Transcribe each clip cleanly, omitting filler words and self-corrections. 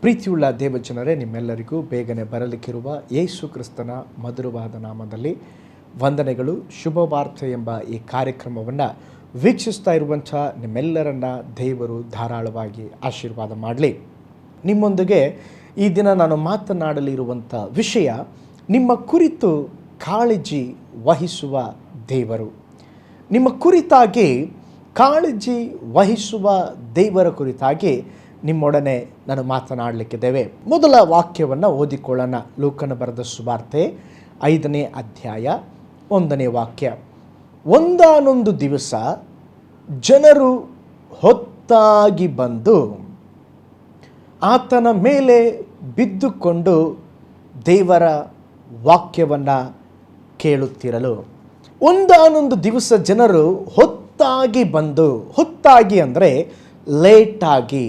ಪ್ರೀತಿಯುಳ್ಳ ದೇವಜನರೇ, ನಿಮ್ಮೆಲ್ಲರಿಗೂ ಬೇಗನೆ ಬರಲಿಕ್ಕಿರುವ ಯೇಸು ಕ್ರಿಸ್ತನ ಮಧುರವಾದ ನಾಮದಲ್ಲಿ ವಂದನೆಗಳು. ಶುಭವಾರ್ತೆ ಎಂಬ ಈ ಕಾರ್ಯಕ್ರಮವನ್ನು ವೀಕ್ಷಿಸ್ತಾ ಇರುವಂಥ ನಿಮ್ಮೆಲ್ಲರನ್ನ ದೇವರು ಧಾರಾಳವಾಗಿ ಆಶೀರ್ವಾದ ಮಾಡಲಿ. ನಿಮ್ಮೊಂದಿಗೆ ಈ ದಿನ ನಾನು ಮಾತನಾಡಲಿರುವಂಥ ವಿಷಯ, ನಿಮ್ಮ ಕುರಿತು ಕಾಳಜಿ ವಹಿಸುವ ದೇವರು. ನಿಮ್ಮ ಕುರಿತಾಗಿ ಕಾಳಜಿ ವಹಿಸುವ ದೇವರ ಕುರಿತಾಗಿ ನಿಮ್ಮೊಡನೆ ನಾನು ಮಾತನಾಡಲಿಕ್ಕಿದ್ದೇವೆ. ಮೊದಲ ವಾಕ್ಯವನ್ನು ಓದಿಕೊಳ್ಳೋಣ. ಲೂಕನ ಬರೆದ ಸುವಾರ್ತೆ 5ನೇ ಅಧ್ಯಾಯ 1ನೇ ವಾಕ್ಯ. ಒಂದಾನೊಂದು ದಿವಸ ಜನರು ಹೊತ್ತಾಗಿ ಬಂದು ಆತನ ಮೇಲೆ ಬಿದ್ದುಕೊಂಡು ದೇವರ ವಾಕ್ಯವನ್ನು ಕೇಳುತ್ತಿರಲು. ಒಂದಾನೊಂದು ದಿವಸ ಜನರು ಹೊತ್ತಾಗಿ ಬಂದು, ಹೊತ್ತಾಗಿ ಅಂದರೆ ಲೇಟಾಗಿ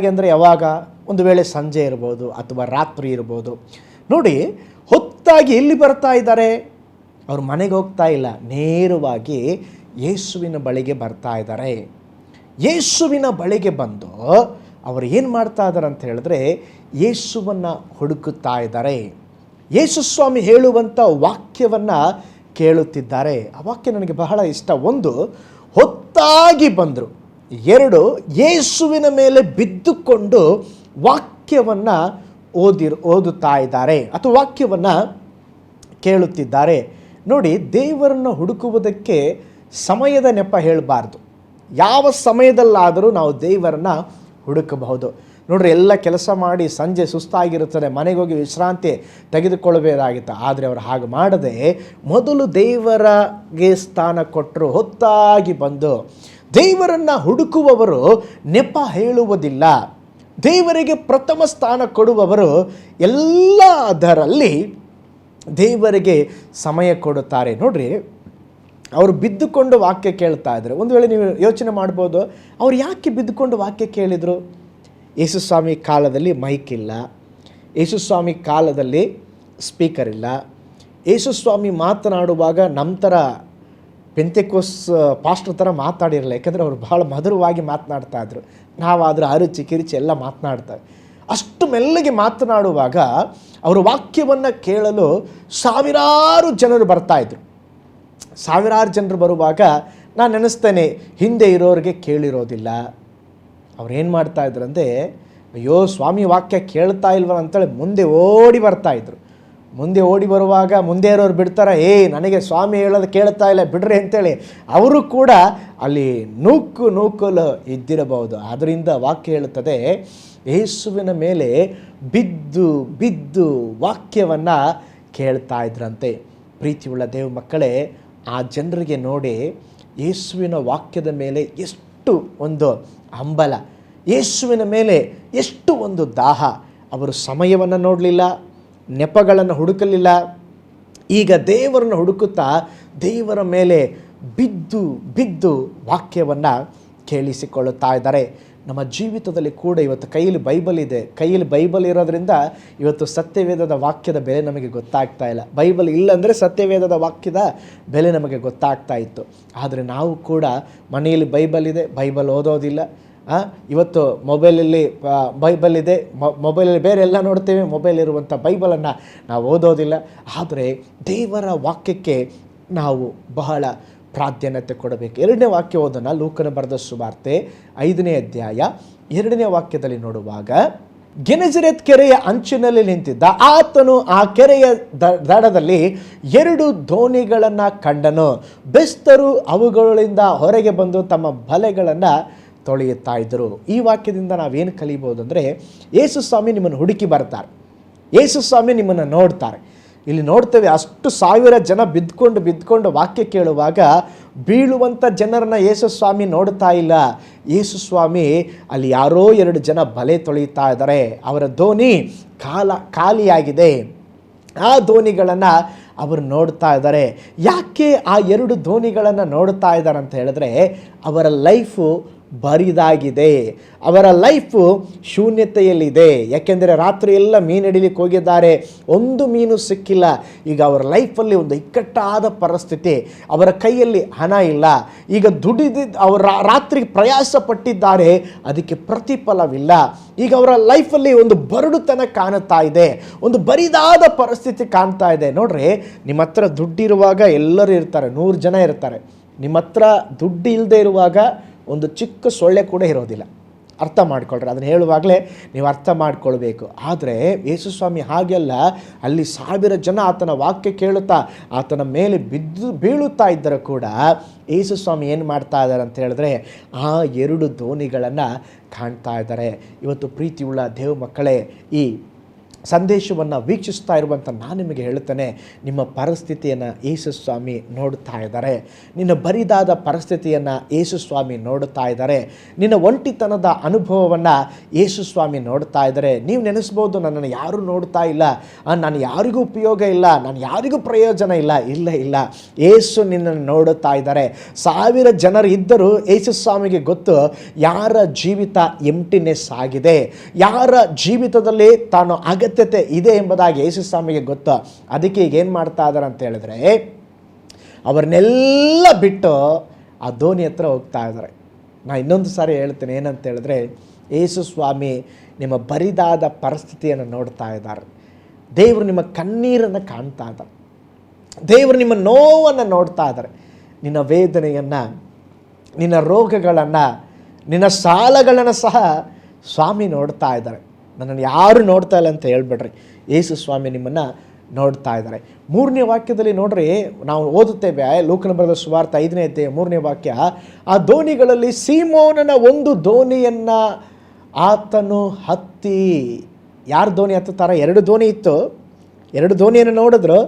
ಅಂದರೆ ಯಾವಾಗ? ಒಂದು ವೇಳೆ ಸಂಜೆ ಇರ್ಬೋದು ಅಥವಾ ರಾತ್ರಿ ಇರ್ಬೋದು. ನೋಡಿ, ಹೊತ್ತಾಗಿ ಎಲ್ಲಿ ಬರ್ತಾ ಇದ್ದಾರೆ? ಅವರು ಮನೆಗೆ ಹೋಗ್ತಾ ಇಲ್ಲ, ನೇರವಾಗಿ ಯೇಸುವಿನ ಬಳಿಗೆ ಬರ್ತಾ ಇದ್ದಾರೆ. ಯೇಸುವಿನ ಬಳಿಗೆ ಬಂದು ಅವರು ಏನು ಮಾಡ್ತಾ ಇದ್ದಾರೆ ಅಂತ ಹೇಳಿದ್ರೆ, ಯೇಸುವನ್ನು ಹುಡುಕುತ್ತಾ ಇದ್ದಾರೆ. ಯೇಸು ಸ್ವಾಮಿ ಹೇಳುವಂಥ ವಾಕ್ಯವನ್ನು ಕೇಳುತ್ತಿದ್ದಾರೆ. ಆ ವಾಕ್ಯ ನನಗೆ ಬಹಳ ಇಷ್ಟ. 1, ಹೊತ್ತಾಗಿ ಬಂದರು. 2, ಯೇಸುವಿನ ಮೇಲೆ ಬಿದ್ದುಕೊಂಡು ವಾಕ್ಯವನ್ನು ಓದುತ್ತಾ ಇದ್ದಾರೆ ಅಥವಾ ವಾಕ್ಯವನ್ನು ಕೇಳುತ್ತಿದ್ದಾರೆ. ನೋಡಿ, ದೇವರನ್ನು ಹುಡುಕುವುದಕ್ಕೆ ಸಮಯದ ನೆಪ ಹೇಳಬಾರ್ದು. ಯಾವ ಸಮಯದಲ್ಲಾದರೂ ನಾವು ದೇವರನ್ನು ಹುಡುಕಬಹುದು. ನೋಡ್ರಿ, ಎಲ್ಲ ಕೆಲಸ ಮಾಡಿ ಸಂಜೆ ಸುಸ್ತಾಗಿರುತ್ತದೆ, ಮನೆಗೆ ಹೋಗಿ ವಿಶ್ರಾಂತಿ ತೆಗೆದುಕೊಳ್ಳಬೇಕಾಗಿತ್ತು. ಆದರೆ ಅವರು ಹಾಗೆ ಮಾಡದೆ ಮೊದಲು ದೇವರಿಗೆ ಸ್ಥಾನ ಕೊಟ್ಟರು. ಹೊತ್ತಾಗಿ ಬಂದು ದೇವರನ್ನು ಹುಡುಕುವವರು ನೆಪ ಹೇಳುವುದಿಲ್ಲ. ದೇವರಿಗೆ ಪ್ರಥಮ ಸ್ಥಾನ ಕೊಡುವವರು ಎಲ್ಲದರಲ್ಲಿ ದೇವರಿಗೆ ಸಮಯ ಕೊಡುತ್ತಾರೆ. ನೋಡ್ರಿ, ಅವರು ಬಿದ್ದುಕೊಂಡು ವಾಕ್ಯ ಕೇಳ್ತಾ ಇದ್ದಾರೆ. ಒಂದು ವೇಳೆ ನೀವು ಯೋಚನೆ ಮಾಡ್ಬೋದು, ಅವ್ರು ಯಾಕೆ ಬಿದ್ದುಕೊಂಡು ವಾಕ್ಯ ಕೇಳಿದರು? ಯೇಸುಸ್ವಾಮಿ ಕಾಲದಲ್ಲಿ ಮೈಕ್ ಇಲ್ಲ, ಯೇಸುಸ್ವಾಮಿ ಕಾಲದಲ್ಲಿ ಸ್ಪೀಕರ್ ಇಲ್ಲ. ಯೇಸುಸ್ವಾಮಿ ಮಾತನಾಡುವಾಗ ನಮ್ಮ ಥರ ಪೆಂತೆಕೋಸ್ ಪಾಸ್ಟರ್ ಥರ ಮಾತಾಡಿರಲ್ಲ. ಯಾಕಂದರೆ ಅವರು ಬಹಳ ಮಧುರವಾಗಿ ಮಾತನಾಡ್ತಾ ಇದ್ರು. ನಾವಾದರೂ ಅರಚಿ ಕಿರಿಚಿ ಎಲ್ಲ ಮಾತನಾಡ್ತಾರೆ. ಅಷ್ಟು ಮೆಲ್ಲಗೆ ಮಾತನಾಡುವಾಗ ಅವರ ವಾಕ್ಯವನ್ನು ಕೇಳಲು ಸಾವಿರಾರು ಜನರು ಬರ್ತಾಯಿದ್ರು. ಸಾವಿರಾರು ಜನರು ಬರುವಾಗ ನಾನು ನೆನೆಸ್ತೇನೆ, ಹಿಂದೆ ಇರೋರಿಗೆ ಕೇಳಿರೋದಿಲ್ಲ. ಅವ್ರೇನು ಮಾಡ್ತಾಯಿದ್ರು ಅಂದರೆ, ಅಯ್ಯೋ ಸ್ವಾಮಿ ವಾಕ್ಯ ಕೇಳ್ತಾ ಇಲ್ವಲ್ಲ ಅಂತೇಳಿ ಮುಂದೆ ಓಡಿ ಬರ್ತಾಯಿದ್ರು. ಮುಂದೆ ಓಡಿ ಬರುವಾಗ ಮುಂದೆ ಇರೋರು ಬಿಡ್ತಾರೆ, ನನಗೆ ಸ್ವಾಮಿ ಹೇಳೋದು ಕೇಳ್ತಾ ಇಲ್ಲ ಬಿಡ್ರಿ ಅಂತೇಳಿ ಅವರು ಕೂಡ ಅಲ್ಲಿ ನೂಕಲು ಇದ್ದಿರಬಹುದು. ಆದ್ದರಿಂದ ವಾಕ್ಯ ಹೇಳುತ್ತದೆ, ಯೇಸುವಿನ ಮೇಲೆ ಬಿದ್ದು ವಾಕ್ಯವನ್ನು ಕೇಳ್ತಾ ಇದ್ರಂತೆ. ಪ್ರೀತಿಯುಳ್ಳ ದೇವ ಮಕ್ಕಳೇ, ಆ ಜನರಿಗೆ ನೋಡಿ, ಯೇಸುವಿನ ವಾಕ್ಯದ ಮೇಲೆ ಎಷ್ಟು ಒಂದು ಹಂಬಲ, ಯೇಸುವಿನ ಮೇಲೆ ಎಷ್ಟು ಒಂದು ದಾಹ. ಅವರು ಸಮಯವನ್ನು ನೋಡಲಿಲ್ಲ, ನೆಪಗಳನ್ನು ಹುಡುಕಲಿಲ್ಲ. ಈಗ ದೇವರನ್ನು ಹುಡುಕುತ್ತಾ ದೇವರ ಮೇಲೆ ಬಿದ್ದು ವಾಕ್ಯವನ್ನು ಕೇಳಿಸಿಕೊಳ್ಳುತ್ತಾ ಇದ್ದಾರೆ. ನಮ್ಮ ಜೀವಿತದಲ್ಲಿ ಕೂಡ ಇವತ್ತು ಕೈಯಲ್ಲಿ ಬೈಬಲ್ ಇರೋದ್ರಿಂದ ಇವತ್ತು ಸತ್ಯವೇದದ ವಾಕ್ಯದ ಬೆಲೆ ನಮಗೆ ಗೊತ್ತಾಗ್ತಾ ಇಲ್ಲ. ಬೈಬಲ್ ಇಲ್ಲಂದರೆ ಸತ್ಯವೇದದ ವಾಕ್ಯದ ಬೆಲೆ ನಮಗೆ ಗೊತ್ತಾಗ್ತಾ ಇತ್ತು. ಆದರೆ ನಾವು ಕೂಡ ಮನೆಯಲ್ಲಿ ಬೈಬಲ್ ಓದೋದಿಲ್ಲ. ಇವತ್ತು ಮೊಬೈಲಲ್ಲಿ ಬೈಬಲ್ ಇದೆ, ಮೊಬೈಲಲ್ಲಿ ಬೇರೆ ಎಲ್ಲ ನೋಡ್ತೇವೆ, ಮೊಬೈಲ್ ಇರುವಂಥ ಬೈಬಲನ್ನು ನಾವು ಓದೋದಿಲ್ಲ. ಆದರೆ ದೇವರ ವಾಕ್ಯಕ್ಕೆ ನಾವು ಬಹಳ ಪ್ರಾಧಾನ್ಯತೆ ಕೊಡಬೇಕು. 2ನೇ ವಾಕ್ಯ ಓದೋಣ. ಲೂಕನ ಬರೆದ ಸುವಾರ್ತೆ 5ನೇ ಅಧ್ಯಾಯ 2ನೇ ವಾಕ್ಯದಲ್ಲಿ ನೋಡುವಾಗ, ಗೆನೆಜರೇತ್ ಕೆರೆಯ ಅಂಚಿನಲ್ಲಿ ನಿಂತಿದ್ದ ಆತನು ಆ ಕೆರೆಯ ದಡದಲ್ಲಿ 2 ದೋಣಿಗಳನ್ನು ಕಂಡನು. ಬೆಸ್ತರು ಅವುಗಳಿಂದ ಹೊರಗೆ ಬಂದು ತಮ್ಮ ಬಲೆಗಳನ್ನು ತೊಳೆಯುತ್ತಾ ಇದ್ದರು. ಈ ವಾಕ್ಯದಿಂದ ನಾವೇನು ಕಲಿಬೋದು ಅಂದರೆ, ಯೇಸುಸ್ವಾಮಿ ನಿಮ್ಮನ್ನು ಹುಡುಕಿ ಬರ್ತಾರೆ, ಯೇಸುಸ್ವಾಮಿ ನಿಮ್ಮನ್ನು ನೋಡ್ತಾರೆ. ಇಲ್ಲಿ ನೋಡ್ತೇವೆ, ಅಷ್ಟು ಸಾವಿರ ಜನ ಬಿದ್ದುಕೊಂಡು ವಾಕ್ಯ ಕೇಳುವಾಗ ಬೀಳುವಂಥ ಜನರನ್ನ ಯೇಸುಸ್ವಾಮಿ ನೋಡ್ತಾ ಇಲ್ಲ. ಯೇಸುಸ್ವಾಮಿ ಅಲ್ಲಿ ಯಾರೋ 2 ಜನ ಬಲೆ ತೊಳೆಯುತ್ತಾ ಇದ್ದಾರೆ. ಅವರ ದೋಣಿ ಖಾಲಿಯಾಗಿದೆ. ಆ ದೋಣಿಗಳನ್ನು ಅವರು ನೋಡ್ತಾ ಇದ್ದಾರೆ. ಯಾಕೆ ಆ 2 ದೋಣಿಗಳನ್ನು ನೋಡ್ತಾ ಇದ್ದಾರೆ ಅಂತ ಹೇಳಿದ್ರೆ, ಅವರ ಲೈಫು ಬರಿದಾಗಿದೆ. ಅವರ ಲೈಫು ಶೂನ್ಯತೆಯಲ್ಲಿದೆ. ಯಾಕೆಂದರೆ ರಾತ್ರಿ ಎಲ್ಲ ಮೀನು ಹಿಡಿಲಿಕ್ಕೆ ಹೋಗಿದ್ದಾರೆ, ಒಂದು ಮೀನು ಸಿಕ್ಕಿಲ್ಲ. ಈಗ ಅವರ ಲೈಫಲ್ಲಿ ಒಂದು ಇಕ್ಕಟ್ಟಾದ ಪರಿಸ್ಥಿತಿ. ಅವರ ಕೈಯಲ್ಲಿ ಹಣ ಇಲ್ಲ. ಈಗ ಅವರು ರಾತ್ರಿ ಪ್ರಯಾಸ ಪಟ್ಟಿದ್ದಾರೆ, ಅದಕ್ಕೆ ಪ್ರತಿಫಲವಿಲ್ಲ. ಈಗ ಅವರ ಲೈಫಲ್ಲಿ ಒಂದು ಬರಡುತನ ಕಾಣುತ್ತಾ ಇದೆ, ಒಂದು ಬರಿದಾದ ಪರಿಸ್ಥಿತಿ ಕಾಣ್ತಾ ಇದೆ. ನೋಡ್ರಿ, ನಿಮ್ಮ ಹತ್ರ ದುಡ್ಡಿರುವಾಗ ಎಲ್ಲರೂ ಇರ್ತಾರೆ, 100 ಜನ ಇರ್ತಾರೆ. ನಿಮ್ಮ ಹತ್ರ ದುಡ್ಡು ಇಲ್ಲದೆ ಇರುವಾಗ ಒಂದು ಚಿಕ್ಕ ಸೊಳ್ಳೆ ಕೂಡ ಇರೋದಿಲ್ಲ. ಅರ್ಥ ಮಾಡ್ಕೊಳ್ರಿ, ಅದನ್ನು ಹೇಳುವಾಗಲೇ ನೀವು ಅರ್ಥ ಮಾಡ್ಕೊಳ್ಬೇಕು. ಆದರೆ ಯೇಸುಸ್ವಾಮಿ ಹಾಗೆಲ್ಲ, ಅಲ್ಲಿ 1000 ಜನ ಆತನ ವಾಕ್ಯ ಕೇಳುತ್ತಾ ಆತನ ಮೇಲೆ ಬೀಳುತ್ತಾ ಇದ್ದರೂ ಕೂಡ ಯೇಸುಸ್ವಾಮಿ ಏನು ಮಾಡ್ತಾ ಇದ್ದಾರೆ ಅಂತ ಹೇಳಿದ್ರೆ, ಆ 2 ದೋಣಿಗಳನ್ನು ಕಾಣ್ತಾ ಇದ್ದಾರೆ. ಇವತ್ತು ಪ್ರೀತಿಯುಳ್ಳ ದೇವ ಮಕ್ಕಳೇ, ಈ ಸಂದೇಶವನ್ನು ವೀಕ್ಷಿಸ್ತಾ ಇರುವಂಥ ನಾನು ನಿಮಗೆ ಹೇಳುತ್ತೇನೆ, ನಿಮ್ಮ ಪರಿಸ್ಥಿತಿಯನ್ನು ಯೇಸುಸ್ವಾಮಿ ನೋಡುತ್ತಾ ಇದ್ದಾರೆ. ನಿನ್ನ ಬರಿದಾದ ಪರಿಸ್ಥಿತಿಯನ್ನು ಯೇಸುಸ್ವಾಮಿ ನೋಡುತ್ತಾ ಇದ್ದಾರೆ. ನಿನ್ನ ಒಂಟಿತನದ ಅನುಭವವನ್ನು ಯೇಸುಸ್ವಾಮಿ ನೋಡ್ತಾ ಇದ್ದಾರೆ. ನೀವು ನೆನೆಸ್ಬೋದು, ನನ್ನನ್ನು ಯಾರೂ ನೋಡ್ತಾ ಇಲ್ಲ, ನಾನು ಯಾರಿಗೂ ಉಪಯೋಗ ಇಲ್ಲ, ನಾನು ಯಾರಿಗೂ ಪ್ರಯೋಜನ ಇಲ್ಲ. ಇಲ್ಲ, ಯೇಸು ನಿನ್ನನ್ನು ನೋಡುತ್ತಾ ಇದ್ದಾರೆ. 1000 ಜನರು ಇದ್ದರೂ ಯೇಸುಸ್ವಾಮಿಗೆ ಗೊತ್ತು ಯಾರ ಜೀವಿತ ಎಂಟಿನೆಸ್ ಆಗಿದೆ, ಯಾರ ಜೀವಿತದಲ್ಲಿ ತಾನು ಅಗತ್ಯತೆ ಇದೆ ಎಂಬುದಾಗಿ ಯೇಸುಸ್ವಾಮಿಗೆ ಗೊತ್ತು. ಅದಕ್ಕೆ ಈಗ ಏನು ಮಾಡ್ತಾ ಇದ್ದಾರೆ ಅಂತ ಹೇಳಿದ್ರೆ, ಅವ್ರನ್ನೆಲ್ಲ ಬಿಟ್ಟು ಆ ದೋಣಿ ಹತ್ರ ಹೋಗ್ತಾ ಇದ್ದಾರೆ. ನಾನು ಇನ್ನೊಂದು ಸಾರಿ ಹೇಳ್ತೇನೆ, ಏನಂತ ಹೇಳಿದ್ರೆ, ಯೇಸುಸ್ವಾಮಿ ನಿಮ್ಮ ಬರಿದಾದ ಪರಿಸ್ಥಿತಿಯನ್ನು ನೋಡ್ತಾ ಇದ್ದಾರೆ. ದೇವರು ನಿಮ್ಮ ಕಣ್ಣೀರನ್ನು ಕಾಣ್ತಾ ಇದ್ದಾರೆ. ದೇವರು ನಿಮ್ಮ ನೋವನ್ನು ನೋಡ್ತಾ ಇದ್ದಾರೆ. ನಿನ್ನ ವೇದನೆಯನ್ನು, ನಿನ್ನ ರೋಗಗಳನ್ನು, ನಿನ್ನ ಸಾಲಗಳನ್ನು ಸಹ ಸ್ವಾಮಿ ನೋಡ್ತಾ ಇದ್ದಾರೆ. ನನ್ನನ್ನು ಯಾರು ನೋಡ್ತಾ ಇಲ್ಲ ಅಂತ ಹೇಳ್ಬೇಡ್ರಿ, ಯೇಸುಸ್ವಾಮಿ ನಿಮ್ಮನ್ನು ನೋಡ್ತಾ ಇದ್ದಾರೆ. 3ನೇ ವಾಕ್ಯದಲ್ಲಿ ನೋಡ್ರಿ, ನಾವು ಓದುತ್ತೇವೆ, ಲೂಕನ ಬರೆದ ಸುವಾರ್ತೆ 5ನೇ ಅಧ್ಯಾಯ 3ನೇ ವಾಕ್ಯ. ಆ ದೋಣಿಗಳಲ್ಲಿ ಸೀಮೋನನ ಒಂದು ದೋಣಿಯನ್ನು ಆತನು ಹತ್ತಿ. ಯಾರು ದೋಣಿ ಹತ್ತುತ್ತಾರ? 2 ದೋಣಿ ಇತ್ತು, 2 ದೋಣಿಯನ್ನು ನೋಡಿದ್ರು.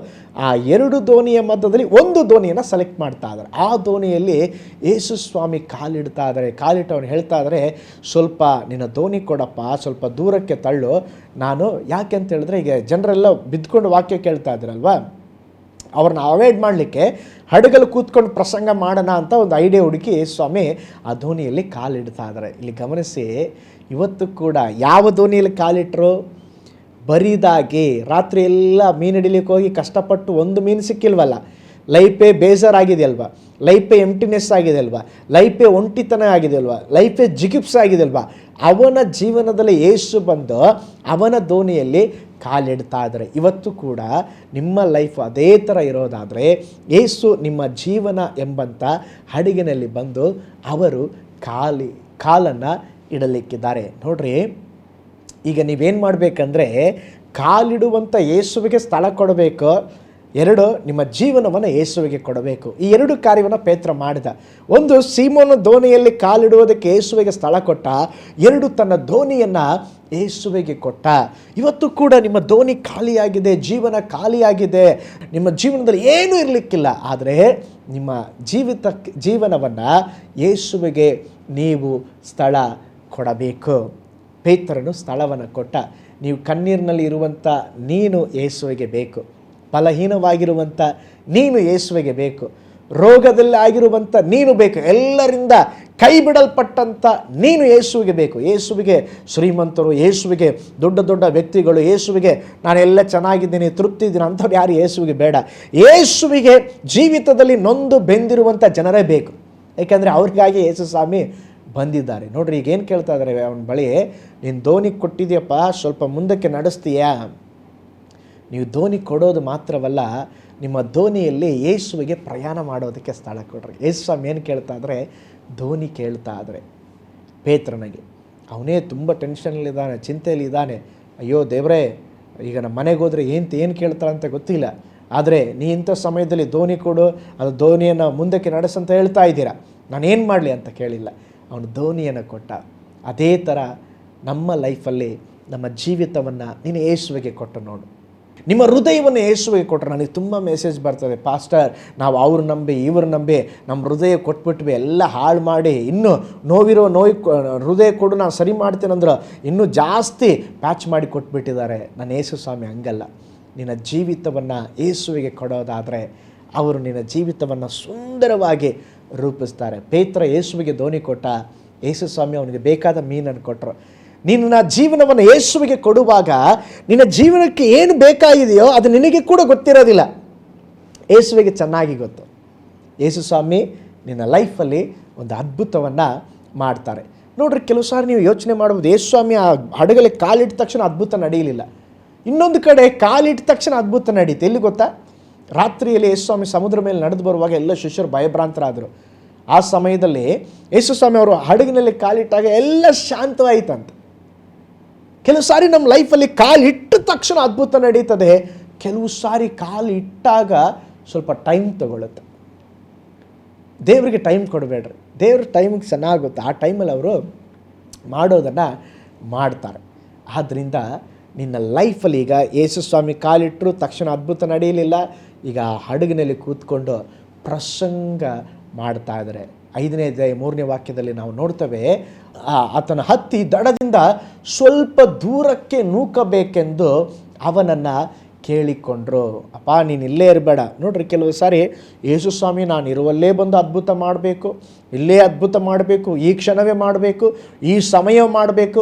ಆ 2 ದೋಣಿಯ ಮಧ್ಯದಲ್ಲಿ ಒಂದು ದೋಣಿಯನ್ನು ಸೆಲೆಕ್ಟ್ ಮಾಡ್ತಾ ಇದ್ದಾರೆ. ಆ ದೋಣಿಯಲ್ಲಿ ಯೇಸುಸ್ವಾಮಿ ಕಾಲಿಡ್ತಾ ಇದ್ದಾರೆ. ಕಾಲಿಟ್ಟು ಅವನು ಹೇಳ್ತಾ ಇದ್ದಾರೆ, ಸ್ವಲ್ಪ ನಿನ್ನ ದೋಣಿ ಕೊಡಪ್ಪ, ಸ್ವಲ್ಪ ದೂರಕ್ಕೆ ತಳ್ಳು. ನಾನು ಯಾಕೆ ಅಂತ ಹೇಳಿದ್ರೆ, ಈಗ ಜನರೆಲ್ಲ ಬಿದ್ದುಕೊಂಡು ವಾಕ್ಯ ಕೇಳ್ತಾ ಇದ್ರಲ್ವ, ಅವ್ರನ್ನ ಅವಾಯ್ಡ್ ಮಾಡಲಿಕ್ಕೆ ಹಡಗಲ್ಲಿ ಕೂತ್ಕೊಂಡು ಪ್ರಸಂಗ ಮಾಡೋಣ ಅಂತ ಒಂದು ಐಡಿಯಾ ಹುಡುಕಿ ಯೇಸುಸ್ವಾಮಿ ಆ ದೋಣಿಯಲ್ಲಿ ಕಾಲಿಡ್ತಾ ಇದ್ದಾರೆ. ಇಲ್ಲಿ ಗಮನಿಸಿ, ಇವತ್ತು ಕೂಡ ಯಾವ ದೋಣಿಯಲ್ಲಿ ಕಾಲಿಟ್ಟರು? ಬರಿದಾಗಿ ರಾತ್ರಿ ಎಲ್ಲ ಮೀನು ಹಿಡಿಲಿಕ್ಕೆ ಹೋಗಿ ಕಷ್ಟಪಟ್ಟು ಒಂದು ಮೀನು ಸಿಕ್ಕಿಲ್ವಲ್ಲ, ಲೈಫೇ ಬೇಜಾರಾಗಿದೆ ಅಲ್ವಾ, ಲೈಫೇ ಎಂಟಿನೆಸ್ ಆಗಿದೆ ಅಲ್ವಾ, ಲೈಫೇ ಒಂಟಿತನ ಆಗಿದೆ ಅಲ್ವಾ, ಲೈಫೇ ಜಿಗುಪ್ಸೆ ಆಗಿದೆ ಅಲ್ವಾ, ಅವನ ಜೀವನದಲ್ಲಿ ಯೇಸು ಬಂದು ಅವನ ದೋಣಿಯಲ್ಲಿ ಕಾಲಿಡ್ತಾ ಇದ್ದಾರೆ. ಇವತ್ತು ಕೂಡ ನಿಮ್ಮ ಲೈಫ್ ಅದೇ ಥರ ಇರೋದಾದರೆ, ಯೇಸು ನಿಮ್ಮ ಜೀವನ ಎಂಬಂಥ ಹಡಗಿನಲ್ಲಿ ಬಂದು ಅವರು ಕಾಲನ್ನು ಇಡಲಿಕ್ಕಿದ್ದಾರೆ. ನೋಡ್ರಿ, ಈಗ ನೀವೇನು ಮಾಡಬೇಕಂದ್ರೆ, ಕಾಲಿಡುವಂಥ ಯೇಸುವಿಗೆ ಸ್ಥಳ ಕೊಡಬೇಕು. 2, ನಿಮ್ಮ ಜೀವನವನ್ನು ಯೇಸುವಿಗೆ ಕೊಡಬೇಕು. ಈ 2 ಕಾರ್ಯವನ್ನು ಪೇತ್ರ ಮಾಡಿದ. 1, ಸೀಮೋನ ದೋಣಿಯಲ್ಲಿ ಕಾಲಿಡುವುದಕ್ಕೆ ಯೇಸುವಿಗೆ ಸ್ಥಳ ಕೊಟ್ಟ. 2, ತನ್ನ ದೋಣಿಯನ್ನು ಯೇಸುವಿಗೆ ಕೊಟ್ಟ. ಇವತ್ತು ಕೂಡ ನಿಮ್ಮ ದೋಣಿ ಖಾಲಿಯಾಗಿದೆ, ಜೀವನ ಖಾಲಿಯಾಗಿದೆ, ನಿಮ್ಮ ಜೀವನದಲ್ಲಿ ಏನೂ ಇರಲಿಕ್ಕಿಲ್ಲ. ಆದರೆ ನಿಮ್ಮ ಜೀವನವನ್ನು ಯೇಸುವಿಗೆ ನೀವು ಸ್ಥಳ ಕೊಡಬೇಕು. ಪೇತ್ರನು ಸ್ಥಳವನ್ನು ಕೊಟ್ಟ. ನೀವು ಕಣ್ಣೀರಿನಲ್ಲಿ ಇರುವಂಥ ನೀನು ಯೇಸುವಿಗೆ ಬೇಕು, ಫಲಹೀನವಾಗಿರುವಂಥ ನೀನು ಯೇಸುವಿಗೆ ಬೇಕು, ರೋಗದಲ್ಲಿ ಆಗಿರುವಂಥ ನೀನು ಬೇಕು, ಎಲ್ಲರಿಂದ ಕೈ ಬಿಡಲ್ಪಟ್ಟಂಥ ನೀನು ಯೇಸುವಿಗೆ ಬೇಕು. ಯೇಸುವಿಗೆ ಶ್ರೀಮಂತರು, ಯೇಸುವಿಗೆ ದೊಡ್ಡ ದೊಡ್ಡ ವ್ಯಕ್ತಿಗಳು, ಯೇಸುವಿಗೆ ನಾನೆಲ್ಲ ಚೆನ್ನಾಗಿದ್ದೀನಿ, ತೃಪ್ತಿ ಇದ್ದೀನಿ ಅಂಥವ್ರು ಯಾರು ಯೇಸುವಿಗೆ ಬೇಡ. ಯೇಸುವಿಗೆ ಜೀವಿತದಲ್ಲಿ ನೊಂದು ಬೆಂದಿರುವಂಥ ಜನರೇ ಬೇಕು. ಏಕೆಂದರೆ ಅವ್ರಿಗಾಗಿ ಯೇಸು ಸ್ವಾಮಿ ಬಂದಿದ್ದಾರೆ. ನೋಡ್ರಿ, ಈಗೇನು ಕೇಳ್ತಾ ಇದ್ದಾರೆ ಅವನ ಬಳಿ, ನೀನು ದೋಣಿ ಕೊಟ್ಟಿದ್ಯಪ್ಪ, ಸ್ವಲ್ಪ ಮುಂದಕ್ಕೆ ನಡೆಸ್ತೀಯಾ? ನೀವು ದೋಣಿ ಕೊಡೋದು ಮಾತ್ರವಲ್ಲ, ನಿಮ್ಮ ದೋಣಿಯಲ್ಲಿ ಯೇಸುವಿಗೆ ಪ್ರಯಾಣ ಮಾಡೋದಕ್ಕೆ ಸ್ಥಳ ಕೊಡ್ರಿ. ಯೇಸು ಸ್ವಾಮಿ ಏನು ಕೇಳ್ತಾ ಇದ್ರೆ, ದೋಣಿ ಕೇಳ್ತಾ ಇದ್ದಾರೆ ಪೇತ್ರನಿಗೆ. ಅವನೇ ತುಂಬ ಟೆನ್ಷನಲ್ಲಿದ್ದಾನೆ, ಚಿಂತೆಯಲ್ಲಿದ್ದಾನೆ. ಅಯ್ಯೋ ದೇವರೇ, ಈಗ ನಮ್ಮ ಮನೆಗೆ ಹೋದರೆ ಏನು ಕೇಳ್ತಾಳೆ ಅಂತ ಗೊತ್ತಿಲ್ಲ, ಆದರೆ ನೀ ಇಂಥ ಸಮಯದಲ್ಲಿ ದೋಣಿ ಕೊಡು, ಅದು ದೋಣಿಯನ್ನು ಮುಂದಕ್ಕೆ ನಡೆಸಂತ ಹೇಳ್ತಾ ಇದ್ದೀರಾ, ನಾನೇನು ಮಾಡಲಿ ಅಂತ ಕೇಳಿಲ್ಲ. ಅವನು ದೋಣಿಯನ್ನು ಕೊಟ್ಟ. ಅದೇ ಥರ ನಮ್ಮ ಲೈಫಲ್ಲಿ ನಮ್ಮ ಜೀವಿತವನ್ನು ನೀನು ಯೇಸುವಿಗೆ ಕೊಟ್ಟು ನೋಡು. ನಿಮ್ಮ ಹೃದಯವನ್ನು ಯೇಸುವಿಗೆ ಕೊಟ್ಟರೆ, ನನಗೆ ತುಂಬ ಮೆಸೇಜ್ ಬರ್ತದೆ, ಪಾಸ್ಟರ್ ನಾವು ಅವ್ರು ನಂಬಿ ಇವ್ರು ನಂಬಿ ನಮ್ಮ ಹೃದಯ ಕೊಟ್ಬಿಟ್ವಿ, ಎಲ್ಲ ಹಾಳು ಮಾಡಿ, ಇನ್ನೂ ನೋವಿರೋ ಹೃದಯ ಕೊಡು ನಾನು ಸರಿ ಮಾಡ್ತೇನೆಂದ್ರೆ ಇನ್ನೂ ಜಾಸ್ತಿ ಪ್ಯಾಚ್ ಮಾಡಿ ಕೊಟ್ಬಿಟ್ಟಿದ್ದಾರೆ. ನಾನು ಯೇಸು ಸ್ವಾಮಿ ಹಂಗಲ್ಲ. ನಿನ್ನ ಜೀವಿತವನ್ನು ಯೇಸುವಿಗೆ ಕೊಡೋದಾದರೆ ಅವರು ನಿನ್ನ ಜೀವಿತವನ್ನು ಸುಂದರವಾಗಿ ರೂಪಿಸ್ತಾರೆ. ಪೇತ್ರ ಯೇಸುವಿಗೆ ದೋಣಿ ಕೊಟ್ಟ, ಯೇಸು ಸ್ವಾಮಿ ಅವನಿಗೆ ಬೇಕಾದ ಮೀನನ್ನು ಕೊಟ್ಟರು. ನಿನ್ನ ಜೀವನವನ್ನು ಯೇಸುವಿಗೆ ಕೊಡುವಾಗ ನಿನ್ನ ಜೀವನಕ್ಕೆ ಏನು ಬೇಕಾಗಿದೆಯೋ ಅದು ನಿನಗೆ ಕೂಡ ಗೊತ್ತಿರೋದಿಲ್ಲ, ಯೇಸುವಿಗೆ ಚೆನ್ನಾಗಿ ಗೊತ್ತು. ಯೇಸು ಸ್ವಾಮಿ ನಿನ್ನ ಲೈಫಲ್ಲಿ ಒಂದು ಅದ್ಭುತವನ್ನು ಮಾಡ್ತಾರೆ. ನೋಡ್ರಿ, ಕೆಲವು ಸಾರಿ ನೀವು ಯೋಚನೆ ಮಾಡ್ಬೋದು, ಯೇಸು ಸ್ವಾಮಿ ಆ ಹಡಗಲ್ಲಿ ಕಾಲಿಟ್ಟ ತಕ್ಷಣ ಅದ್ಭುತ ನಡೆಯಲಿಲ್ಲ. ಇನ್ನೊಂದು ಕಡೆ ಕಾಲಿಟ್ಟ ತಕ್ಷಣ ಅದ್ಭುತ ನಡೀತು. ಎಲ್ಲಿ ಗೊತ್ತಾ? ರಾತ್ರಿಯಲ್ಲಿ ಯೇಸು ಸ್ವಾಮಿ ಸಮುದ್ರ ಮೇಲೆ ನಡೆದು ಬರುವಾಗ ಎಲ್ಲ ಶಿಷ್ಯರು ಭಯಭ್ರಾಂತರಾದರು. ಆ ಸಮಯದಲ್ಲಿ ಯೇಸು ಸ್ವಾಮಿ ಅವರು ಹಡಗಿನಲ್ಲಿ ಕಾಲಿಟ್ಟಾಗ ಎಲ್ಲ ಶಾಂತವಾಯಿತಂತೆ. ಕೆಲವು ಸಾರಿ ನಮ್ಮ ಲೈಫಲ್ಲಿ ಕಾಲಿಟ್ಟ ತಕ್ಷಣ ಅದ್ಭುತ ನಡೀತದೆ, ಕೆಲವು ಸಾರಿ ಕಾಲಿಟ್ಟಾಗ ಸ್ವಲ್ಪ ಟೈಮ್ ತಗೊಳ್ಳುತ್ತೆ. ದೇವರಿಗೆ ಟೈಮ್ ಕೊಡಬೇಡ್ರಿ, ದೇವ್ರ ಟೈಮಿಗೆ ಚೆನ್ನಾಗುತ್ತೆ. ಆ ಟೈಮಲ್ಲಿ ಅವರು ಮಾಡೋದನ್ನು ಮಾಡ್ತಾರೆ. ಆದ್ದರಿಂದ ನಿನ್ನ ಲೈಫಲ್ಲಿ ಈಗ ಯೇಸು ಸ್ವಾಮಿ ಕಾಲಿಟ್ಟರು ತಕ್ಷಣ ಅದ್ಭುತ ನಡೆಯಲಿಲ್ಲ. ಈಗ ಹಡಗಿನಲ್ಲಿ ಕೂತ್ಕೊಂಡು ಪ್ರಸಂಗ ಮಾಡ್ತಾ ಇದ್ದಾರೆ. 5ನೇ ಅಧ್ಯಾಯ 3ನೇ ವಾಕ್ಯದಲ್ಲಿ ನಾವು ನೋಡ್ತೇವೆ, ಆತನ ಹತ್ತಿ ದಡದಿಂದ ಸ್ವಲ್ಪ ದೂರಕ್ಕೆ ನೂಕಬೇಕೆಂದು ಅವನನ್ನು ಕೇಳಿಕೊಂಡ್ರು. ಅಪ್ಪ ನೀನು ಇಲ್ಲೇ ಇರಬೇಡ. ನೋಡ್ರಿ, ಕೆಲವು ಸಾರಿ ಯೇಸು ಸ್ವಾಮಿ ನಾನು ಇರುವಲ್ಲೇ ಬಂದು ಅದ್ಭುತ ಮಾಡಬೇಕು, ಇಲ್ಲೇ ಅದ್ಭುತ ಮಾಡಬೇಕು, ಈ ಕ್ಷಣವೇ ಮಾಡಬೇಕು, ಈ ಸಮಯ ಮಾಡಬೇಕು,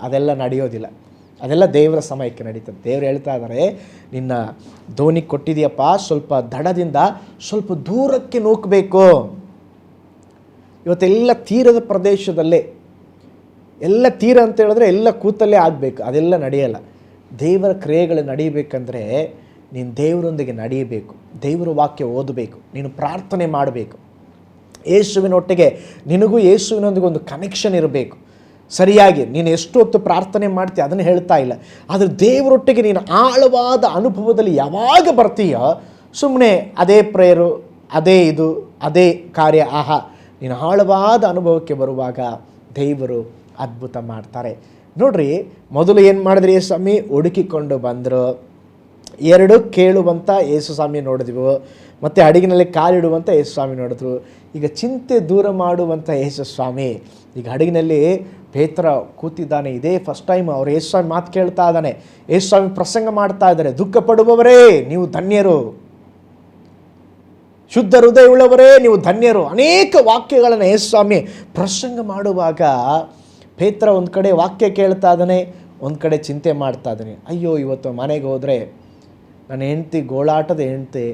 ಅದೆಲ್ಲ ನಡೆಯೋದಿಲ್ಲ. ಅದೆಲ್ಲ ದೇವರ ಸಮಯಕ್ಕೆ ನಡೀತದೆ. ದೇವರು ಹೇಳ್ತಾ ಇದ್ದಾರೆ, ನಿನ್ನ ದೋಣಿ ಕೊಟ್ಟಿದೆಯಪ್ಪ, ಸ್ವಲ್ಪ ದಡದಿಂದ ಸ್ವಲ್ಪ ದೂರಕ್ಕೆ ನೂಕಬೇಕು. ಇವತ್ತೆಲ್ಲ ತೀರದ ಪ್ರದೇಶದಲ್ಲೇ, ಎಲ್ಲ ತೀರ ಅಂತ ಹೇಳಿದ್ರೆ ಎಲ್ಲ ಕೂತಲ್ಲೇ ಆಗಬೇಕು, ಅದೆಲ್ಲ ನಡೆಯಲ್ಲ. ದೇವರ ಕ್ರಿಯೆಗಳು ನಡೀಬೇಕಂದ್ರೆ ನೀನು ದೇವರೊಂದಿಗೆ ನಡೆಯಬೇಕು, ದೇವರ ವಾಕ್ಯ ಓದಬೇಕು, ನೀನು ಪ್ರಾರ್ಥನೆ ಮಾಡಬೇಕು. ಯೇಸುವಿನೊಟ್ಟಿಗೆ ನಿನಗೂ ಯೇಸುವಿನೊಂದಿಗೆ ಒಂದು ಕನೆಕ್ಷನ್ ಇರಬೇಕು. ಸರಿಯಾಗಿ ನೀನು ಎಷ್ಟು ಹೊತ್ತು ಪ್ರಾರ್ಥನೆ ಮಾಡ್ತೀಯ ಅದನ್ನು ಹೇಳ್ತಾ ಇಲ್ಲ, ಆದರೆ ದೇವರೊಟ್ಟಿಗೆ ನೀನು ಆಳವಾದ ಅನುಭವದಲ್ಲಿ ಯಾವಾಗ ಬರ್ತೀಯೋ, ಸುಮ್ಮನೆ ಅದೇ ಪ್ರೇಯರು, ಅದೇ ಇದು, ಅದೇ ಕಾರ್ಯ, ನೀನು ಆಳವಾದ ಅನುಭವಕ್ಕೆ ಬರುವಾಗ ದೇವರು ಅದ್ಭುತ ಮಾಡ್ತಾರೆ. ನೋಡ್ರಿ, ಮೊದಲು ಏನು ಮಾಡಿದ್ರಿ? ಯೇಸು ಸ್ವಾಮಿ ಹುಡುಕಿಕೊಂಡು ಬಂದರು. 2 ಕೇಳುವಂಥ ಯೇಸು ಸ್ವಾಮಿ ನೋಡಿದ್ವು, ಮತ್ತು ಹಡಗಿನಲ್ಲಿ ಕಾಲಿಡುವಂಥ ಯೇಸು ಸ್ವಾಮಿ ನೋಡಿದ್ರು. ಈಗ ಚಿಂತೆ ದೂರ ಮಾಡುವಂಥ ಯೇಸು ಸ್ವಾಮಿ ಈಗ ಹಡಗಿನಲ್ಲಿ ಪೇತ್ರ ಕೂತಿದ್ದಾನೆ. ಇದೇ ಫಸ್ಟ್ ಟೈಮ್ ಅವ್ರು ಯೇಸು ಸ್ವಾಮಿ ಮಾತು ಕೇಳ್ತಾ ಇದ್ದಾನೆ. ಯೇಸು ಸ್ವಾಮಿ ಪ್ರಸಂಗ ಮಾಡ್ತಾ ಇದ್ದಾರೆ, ದುಃಖ ಪಡುವವರೇ ನೀವು ಧನ್ಯರು, ಶುದ್ಧ ಹೃದಯವುಳ್ಳವರೇ ನೀವು ಧನ್ಯರು. ಅನೇಕ ವಾಕ್ಯಗಳನ್ನು ಯೇಸು ಸ್ವಾಮಿ ಪ್ರಸಂಗ ಮಾಡುವಾಗ ಪೇತ್ರ ಒಂದು ಕಡೆ ವಾಕ್ಯ ಕೇಳ್ತಾ ಇದ್ದಾನೆ, ಒಂದು ಕಡೆ ಚಿಂತೆ ಮಾಡ್ತಾ ಇದ್ದಾನೆ. ಅಯ್ಯೋ, ಇವತ್ತು ಮನೆಗೆ ಹೋದರೆ ನನ್ನ ಹೆಂಡ್ತಿ, ಗೋಳಾಟದ ಹೆಂಡ್ತಿ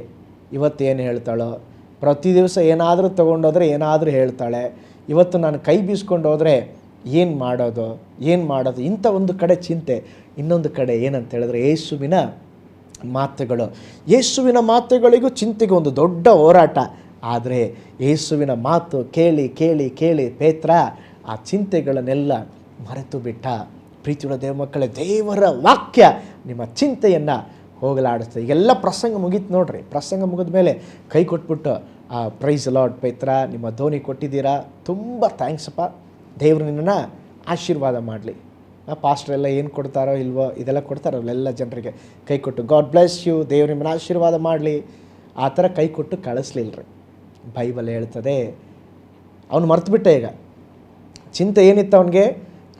ಇವತ್ತೇನು ಹೇಳ್ತಾಳೋ, ಪ್ರತಿ ದಿವಸ ಏನಾದರೂ ತೊಗೊಂಡೋದ್ರೆ ಏನಾದರೂ ಹೇಳ್ತಾಳೆ, ಇವತ್ತು ನಾನು ಕೈ ಬೀಸ್ಕೊಂಡು ಹೋದರೆ ಏನು ಮಾಡೋದು, ಇಂಥ ಒಂದು ಕಡೆ ಚಿಂತೆ. ಇನ್ನೊಂದು ಕಡೆ ಏನಂತ ಹೇಳಿದ್ರೆ ಯೇಸುವಿನ ಮಾತುಗಳಿಗೂ ಚಿಂತೆಗೆ ಒಂದು ದೊಡ್ಡ ಹೋರಾಟ. ಆದರೆ ಯೇಸುವಿನ ಮಾತು ಕೇಳಿ ಕೇಳಿ ಕೇಳಿ ಪೇತ್ರ ಆ ಚಿಂತೆಗಳನ್ನೆಲ್ಲ ಮರೆತು ಬಿಟ್ಟ. ಪ್ರೀತಿಯುಳ್ಳ ದೇವ ಮಕ್ಕಳೇ, ದೇವರ ವಾಕ್ಯ ನಿಮ್ಮ ಚಿಂತೆಯನ್ನು ಹೋಗಲಾಡಿಸ್ತದೆ. ಈಗೆಲ್ಲ ಪ್ರಸಂಗ ಮುಗೀತು ನೋಡ್ರಿ. ಪ್ರಸಂಗ ಮುಗಿದ ಮೇಲೆ ಕೈ ಕೊಟ್ಬಿಟ್ಟು ಪ್ರೈಸ್ ಲಾರ್ಡ್ ಪೇತ್ರ, ನಿಮ್ಮ ಧೋನಿ ಕೊಟ್ಟಿದ್ದೀರಾ, ತುಂಬ ಥ್ಯಾಂಕ್ಸಪ್ಪ, ದೇವರು ನಿನ್ನನ್ನು ಆಶೀರ್ವಾದ ಮಾಡಲಿ. ಪಾಸ್ಟರ್ ಎಲ್ಲ ಏನು ಕೊಡ್ತಾರೋ ಇಲ್ವೋ ಇದೆಲ್ಲ ಕೊಡ್ತಾರಲ್ಲ ಎಲ್ಲ ಜನರಿಗೆ ಕೈ ಕೊಟ್ಟು ಗಾಡ್ ಬ್ಲೆಸ್ ಯು, ದೇವ್ರು ನಿಮ್ಮನ್ನು ಆಶೀರ್ವಾದ ಮಾಡಲಿ, ಆ ಥರ ಕೈ ಕೊಟ್ಟು ಕಳಿಸ್ಲಿಲ್ಲ ರೀ. ಬೈಬಲ್ ಹೇಳ್ತದೆ ಅವನು ಮರ್ತುಬಿಟ್ಟ. ಈಗ ಚಿಂತೆ ಏನಿತ್ತು ಅವನಿಗೆ,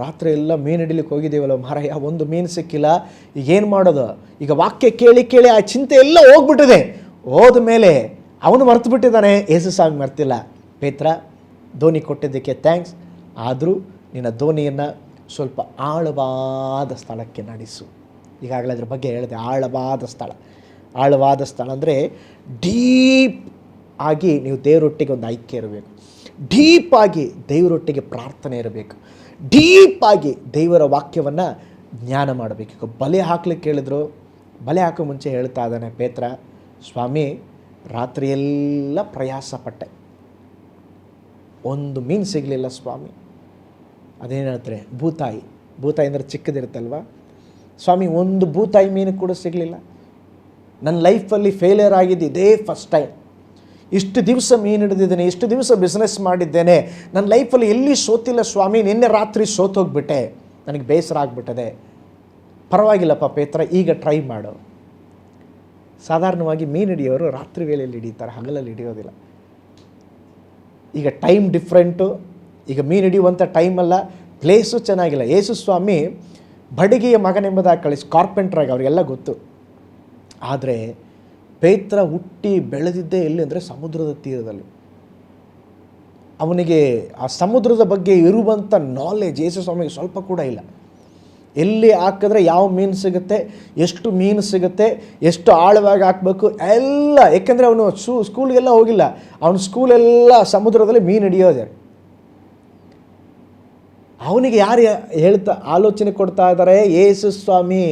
ರಾತ್ರಿ ಎಲ್ಲ ಮೀನು ಹಿಡಿಲಿಕ್ಕೆ ಹೋಗಿದ್ದೀವಲ್ಲ ಮಾರಾಯ, ಒಂದು ಮೀನು ಸಿಕ್ಕಿಲ್ಲ, ಈಗ ಏನು ಮಾಡೋದು? ಈಗ ವಾಕ್ಯ ಕೇಳಿ ಕೇಳಿ ಆ ಚಿಂತೆ ಎಲ್ಲ ಹೋಗ್ಬಿಟ್ಟಿದೆ. ಹೋದ ಮೇಲೆ ಅವನು ಮರ್ತು ಬಿಟ್ಟಿದ್ದಾನೆ, ಯೇಸು ಸ್ವಾಮಿ ಮರ್ತಿಲ್ಲ. ಪೇತ್ರ, ಧೋನಿ ಕೊಟ್ಟಿದ್ದಕ್ಕೆ ಥ್ಯಾಂಕ್ಸ್, ಆದರೂ ನಿನ್ನ ಧೋನಿಯನ್ನು ಸ್ವಲ್ಪ ಆಳವಾದ ಸ್ಥಳಕ್ಕೆ ನಡೆಸು. ಈಗಾಗಲೇ ಅದ್ರ ಬಗ್ಗೆ ಹೇಳಿದೆ, ಆಳವಾದ ಸ್ಥಳ ಅಂದರೆ ಡೀಪ್ ಆಗಿ ನೀವು ದೇವರೊಟ್ಟಿಗೆ ಒಂದು ಐಕ್ಯ ಇರಬೇಕು, ಡೀಪ್ ಆಗಿ ದೇವರೊಟ್ಟಿಗೆ ಪ್ರಾರ್ಥನೆ ಇರಬೇಕು, ಡೀಪ್ ಆಗಿ ದೇವರ ವಾಕ್ಯವನ್ನು ಜ್ಞಾನ ಮಾಡಬೇಕು. ಈಗ ಬಲೆ ಹಾಕ್ಲಿಕ್ಕೆ ಹೇಳಿದ್ರು, ಬಲೆ ಹಾಕೋ ಮುಂಚೆ ಹೇಳ್ತಾ ಇದ್ದಾನೆ ಪೇತ್ರ, ಸ್ವಾಮಿ ರಾತ್ರಿಯೆಲ್ಲ ಪ್ರಯಾಸಪಟ್ಟೆ, ಒಂದು ಮೀನು ಸಿಗಲಿಲ್ಲ ಸ್ವಾಮಿ. ಅದೇನು ಹೇಳ್ತಾರೆ, ಭೂತಾಯಿ ಅಂದರೆ ಚಿಕ್ಕದಿರುತ್ತಲ್ವ ಸ್ವಾಮಿ, ಒಂದು ಭೂತಾಯಿ ಮೀನು ಕೂಡ ಸಿಗಲಿಲ್ಲ. ನನ್ನ ಲೈಫಲ್ಲಿ ಫೇಲಿಯರ್ ಆಗಿದ್ದು ಇದೇ ಫಸ್ಟ್ ಟೈಮ್. ಇಷ್ಟು ದಿವಸ ಮೀನು ಹಿಡಿದಿದ್ದೇನೆ, ಇಷ್ಟು ದಿವಸ ಬಿಸ್ನೆಸ್ ಮಾಡಿದ್ದೇನೆ, ನನ್ನ ಲೈಫಲ್ಲಿ ಎಲ್ಲಿ ಸೋತಿಲ್ಲ ಸ್ವಾಮಿ, ನಿನ್ನೆ ರಾತ್ರಿ ಸೋತೋಗ್ಬಿಟ್ಟೆ, ನನಗೆ ಬೇಸರ ಆಗಿಬಿಟ್ಟದೆ. ಪರವಾಗಿಲ್ಲಪ್ಪ ಪೇತ್ರ, ಈಗ ಟ್ರೈ ಮಾಡು. ಸಾಧಾರಣವಾಗಿ ಮೀನು ಹಿಡಿಯೋರು ರಾತ್ರಿ ವೇಳೆಯಲ್ಲಿ ಹಿಡಿತಾರೆ, ಹಗಲಲ್ಲಿ ಹಿಡಿಯೋದಿಲ್ಲ. ಈಗ ಟೈಮ್ ಡಿಫ್ರೆಂಟು, ಈಗ ಮೀನು ಹಿಡಿಯುವಂಥ ಟೈಮಲ್ಲ, ಪ್ಲೇಸು ಚೆನ್ನಾಗಿಲ್ಲ. ಯೇಸು ಸ್ವಾಮಿ ಬಡಗಿಯ ಮಗನೆಂಬುದಾಗಿ ಕಳಿಸಿ ಕಾರ್ಪೆಂಟ್ರಾಗಿ ಅವರಿಗೆಲ್ಲ ಗೊತ್ತು. ಆದರೆ ಪೇತ್ರ ಹುಟ್ಟಿ ಬೆಳೆದಿದ್ದೇ ಎಲ್ಲಿ ಅಂದರೆ ಸಮುದ್ರದ ತೀರದಲ್ಲಿ. ಅವನಿಗೆ ಆ ಸಮುದ್ರದ ಬಗ್ಗೆ ಇರುವಂಥ ನಾಲೆಜ್ ಯೇಸು ಸ್ವಾಮಿಗೆ ಸ್ವಲ್ಪ ಕೂಡ ಇಲ್ಲ. ಎಲ್ಲಿ ಹಾಕಿದ್ರೆ ಯಾವ ಮೀನು ಸಿಗುತ್ತೆ, ಎಷ್ಟು ಮೀನು ಸಿಗುತ್ತೆ, ಎಷ್ಟು ಆಳವಾಗಿ ಹಾಕಬೇಕು ಎಲ್ಲ. ಏಕೆಂದರೆ ಅವನು ಸ್ಕೂಲ್ಗೆಲ್ಲ ಹೋಗಿಲ್ಲ, ಅವನು ಸ್ಕೂಲೆಲ್ಲ ಸಮುದ್ರದಲ್ಲಿ ಮೀನು ಹಿಡಿಯೋದೆ. ಅವನಿಗೆ ಯಾರು ಆಲೋಚನೆ ಕೊಡ್ತಾ ಇದ್ದಾರೆ? ಯೇಸು ಸ್ವಾಮಿ.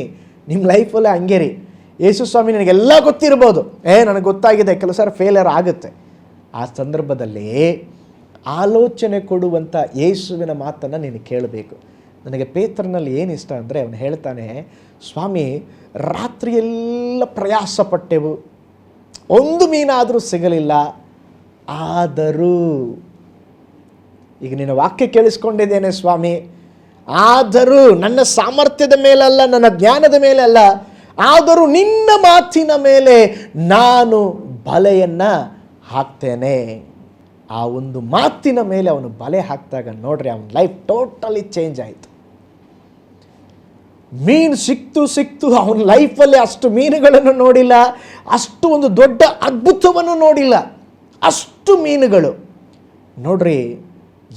ನಿಮ್ಮ ಲೈಫಲ್ಲೇ ಹಂಗೆ ರೀ. ಯೇಸು ಸ್ವಾಮಿ ನಿನಗೆಲ್ಲ ಗೊತ್ತಿರ್ಬೋದು, ನನಗೆ ಗೊತ್ತಾಗಿದೆ, ಕೆಲವು ಸಾರಿ ಫೇಲಿಯರ್ ಆಗುತ್ತೆ. ಆ ಸಂದರ್ಭದಲ್ಲಿ ಆಲೋಚನೆ ಕೊಡುವಂಥ ಯೇಸುವಿನ ಮಾತನ್ನು ನೀನು ಕೇಳಬೇಕು. ನನಗೆ ಪೇತ್ರನಲ್ಲಿ ಏನು ಇಷ್ಟ ಅಂದರೆ ಅವನು ಹೇಳ್ತಾನೆ, ಸ್ವಾಮಿ ರಾತ್ರಿಯೆಲ್ಲ ಪ್ರಯಾಸಪಟ್ಟೆವು, ಒಂದು ಮೀನಾದರೂ ಸಿಗಲಿಲ್ಲ, ಆದರೂ ಈಗ ನಿನ್ನ ವಾಕ್ಯ ಕೇಳಿಸ್ಕೊಂಡಿದ್ದೇನೆ ಸ್ವಾಮಿ, ಆದರೂ ನನ್ನ ಸಾಮರ್ಥ್ಯದ ಮೇಲಲ್ಲ, ನನ್ನ ಜ್ಞಾನದ ಮೇಲೆ ಅಲ್ಲ, ಆದರೂ ನಿನ್ನ ಮಾತಿನ ಮೇಲೆ ನಾನು ಬಲೆಯನ್ನು ಹಾಕ್ತೇನೆ. ಆ ಒಂದು ಮಾತಿನ ಮೇಲೆ ಅವನು ಬಲೆ ಹಾಕಿದಾಗ ನೋಡ್ರಿ, ಅವನ ಲೈಫ್ ಟೋಟಲಿ ಚೇಂಜ್ ಆಯಿತು. ಮೀನು ಸಿಕ್ತು ಅವನ ಲೈಫಲ್ಲಿ ಅಷ್ಟು ಮೀನುಗಳನ್ನು ನೋಡಿಲ್ಲ, ಅಷ್ಟು ಒಂದು ದೊಡ್ಡ ಅದ್ಭುತವನ್ನು ನೋಡಿಲ್ಲ, ಅಷ್ಟು ಮೀನುಗಳು. ನೋಡ್ರಿ,